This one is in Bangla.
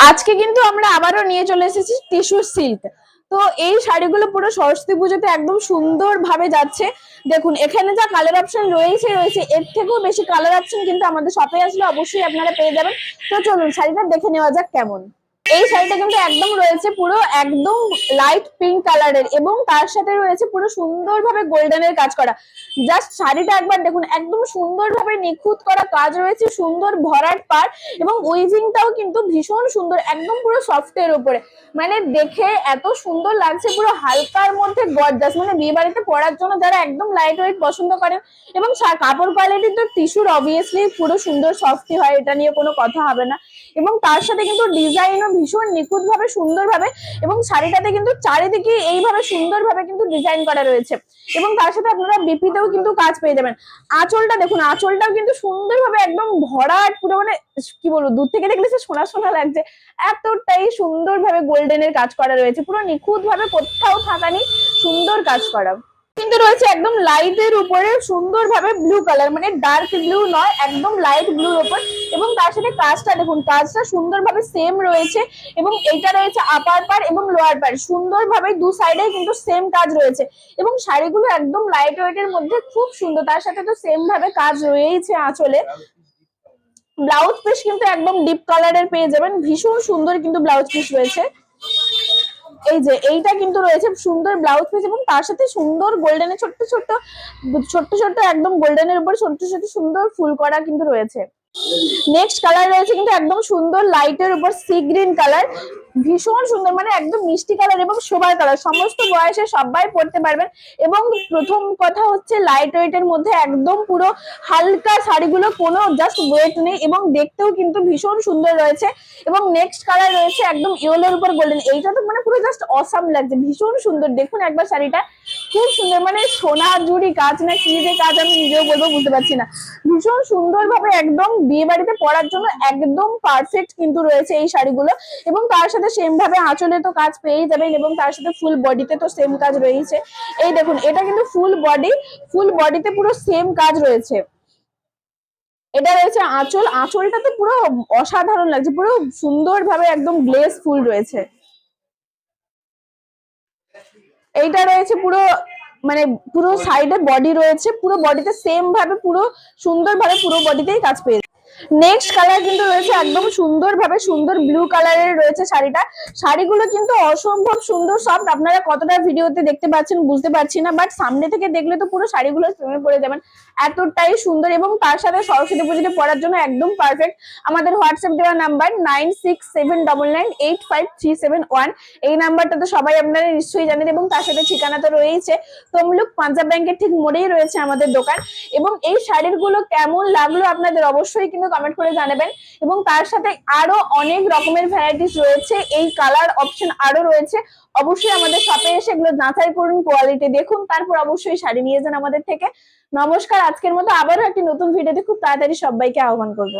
আজকে কিন্তু আমরা আবারও নিয়ে চলে এসেছি টিস্যু সিল্ক। তো এই শাড়িগুলো পুরো সরস্বতী পুজোতে একদম সুন্দর ভাবে যাচ্ছে। দেখুন এখানে যা কালার অপশন রয়েছে এর থেকেও বেশি কালার অপশন কিন্তু আমাদের শপে আসলে অবশ্যই আপনারা পেয়ে যাবেন। তো চলুন শাড়িটা দেখে নেওয়া যাক কেমন। এই শাড়িটা কিন্তু একদম রয়েছে পুরো একদম লাইট পিঙ্ক কালারের এবং তার সাথে রয়েছে পুরো সুন্দরভাবে গোল্ডেনের কাজ করা। জাস্ট শাড়িটা একবার দেখুন, একদম সুন্দরভাবে নিখুঁত করা কাজ রয়েছে, সুন্দর ভরাট পাড় এবং উইভিংটাও কিন্তু ভীষণ সুন্দর, একদম পুরো সফটের উপরে। মানে দেখে এত সুন্দর লাগছে, পুরো হালকার মধ্যে গর্জাস। মানে বিয়ে বাড়িতে পরার জন্য যারা একদম লাইট ওয়েট পছন্দ করেন এবং কাপড় কোয়ালিটি তো টিস্যুর অবভিয়াসলি পুরো সুন্দর সফটই হয়, এটা নিয়ে কোনো কথা হবে না। এবং তার সাথে কিন্তু ডিজাইনও ভীষণ নিখুঁত ভাবে সুন্দর ভাবে, এবং শাড়িটাতে কিন্তু চারিদিকে এইভাবে সুন্দর ভাবে কিন্তু ডিজাইন করা রয়েছে এবং তার সাথে আপনারা বিপিতেও কিন্তু কাজ পেয়ে যাবেন। আঁচলটা দেখুন, আঁচলটাও কিন্তু সুন্দরভাবে একদম ভরাট, পুরো মানে কি বলবো, দূর থেকে দেখলে সে সোনা সোনা লাগছে, এতটাই সুন্দরভাবে গোল্ডেনের কাজ করা রয়েছে, পুরো নিখুঁত ভাবে, কোথাও থাকা নেই, সুন্দর কাজ করা। কিন্তু রয়েছে একদম লাইটের উপরে সুন্দরভাবে ব্লু কালার, মানে ডার্ক ব্লু নয়, একদম লাইট ব্লুর উপর। এবং তার সাথে কাজটা দেখুন, কাজটা সুন্দরভাবে সেম রয়েছে এবং এটা রয়েছে আপার পার এবং লোয়ার পার, সুন্দরভাবে দু সাইডে কিন্তু সেম কাজ রয়েছে এবং শাড়িগুলো একদম লাইট ওয়েটের মধ্যে খুব সুন্দর। তার সাথে তো সেম ভাবে কাজ রয়েছে আঁচলে। ব্লাউজ পিস কিন্তু একদম ডিপ কালারের পেয়ে যাবেন, ভীষণ সুন্দর কিন্তু ব্লাউজ পিস রয়েছে। এই যে এইটা কিন্তু রয়েছে সুন্দর ব্লাউজ পিস এবং তার সাথে সুন্দর গোল্ডেনের ছোট্ট ছোট্ট ছোট্ট ছোট্ট একদম গোল্ডেনের উপর ছোট্ট ছোট্ট সুন্দর ফুল করা কিন্তু রয়েছে। নেক্সট কালার রয়েছে কিন্তু একদম সুন্দর লাইটের উপর সি গ্রিন কালার, ভীষণ সুন্দর, মানে একদম মিষ্টি কালার এবং সোবার কালার, সমস্ত বয়সে সবাই পড়তে পারবেন। এবং প্রথম কথা হচ্ছে লাইট ওয়েটের মধ্যে একদম পুরো হালকা শাড়িগুলো, কোনো জাস্ট ওয়েট নেই এবং দেখতেও কিন্তু ভীষণ সুন্দর রয়েছে। এবং নেক্সট কালার রয়েছে একদম ইয়েলোর উপর গোল্ডেন, এইটা তো মানে পুরো জাস্ট অসাম লাগছে, ভীষণ সুন্দর। দেখুন একবার শাড়িটা খুব সুন্দর, মানে সোনা জুড়ি কাজ না কি যে কাজ আমি নিজেও বলবো, বুঝতে পারছি না। ভীষণ সুন্দর ভাবে একদম বিয়ে বাড়িতে পরার জন্য একদম পারফেক্ট কিন্তু রয়েছে এই শাড়িগুলো। এবং তার সাথে সেম ভাবে আঁচলে তো কাজ পেয়ে যাবেন এবং তার সাথে ফুল বডিতে তো সেম কাজ রয়েছে। এই দেখুন এটা কিন্তু ফুল বডি, ফুল বডিতে পুরো সেম কাজ রয়েছে। এটা রয়েছে আঁচল, আঁচলটা তো পুরো অসাধারণ লাগছে, পুরো সুন্দর ভাবে একদম গ্লেজ ফুল রয়েছে। এইটা রয়েছে পুরো, মানে পুরো সাইডে বডি রয়েছে, পুরো বডিতে সেম ভাবে পুরো সুন্দর ভাবে পুরো বডিতেই কাজ পেয়ে। নেক্সট কালার কিন্তু রয়েছে একদম সুন্দর ভাবে সুন্দর ব্লু কালারের রয়েছে শাড়িটা। শাড়িগুলো কিন্তু অসম্ভব সুন্দর সফট, আপনারা কতটা ভিডিওতে দেখতে পাচ্ছেন বুঝতে পারছি না, বাট সামনে থেকে দেখলে তো পুরো শাড়িগুলো প্রেমে পড়ে যাবেন, এতটাই সুন্দর। এবং তার সাথে সরস্বতী পুজোতে পরার জন্য একদম পারফেক্ট। আমাদের হোয়াটসঅ্যাপ দেওয়া নাম্বার 9679985371, এই নাম্বারটা তো সবাই আপনারা নিশ্চয়ই জানেন। এবং তার সাথে ঠিকানা তো রয়েছে তমলুক পাঞ্জাব ব্যাংকের ঠিক মোড়েই রয়েছে আমাদের দোকান। এবং এই শাড়িগুলো কেমন লাগলো আপনাদের অবশ্যই কিন্তু কমেন্ট করে জানাবেন। এবং তার সাথে আরো অনেক রকমের ভ্যারাইটিস রয়েছে, এই কালার অপশন আরো রয়েছে, অবশ্যই আমাদের শপে এসে এগুলো যাচাই করুন, কোয়ালিটি দেখুন, তারপর অবশ্যই শাড়ি নিয়ে যান আমাদের থেকে। নমস্কার, আজকের মতো আবারও একটি নতুন ভিডিওতে খুব তাড়াতাড়ি সবাইকে আহ্বান করবো।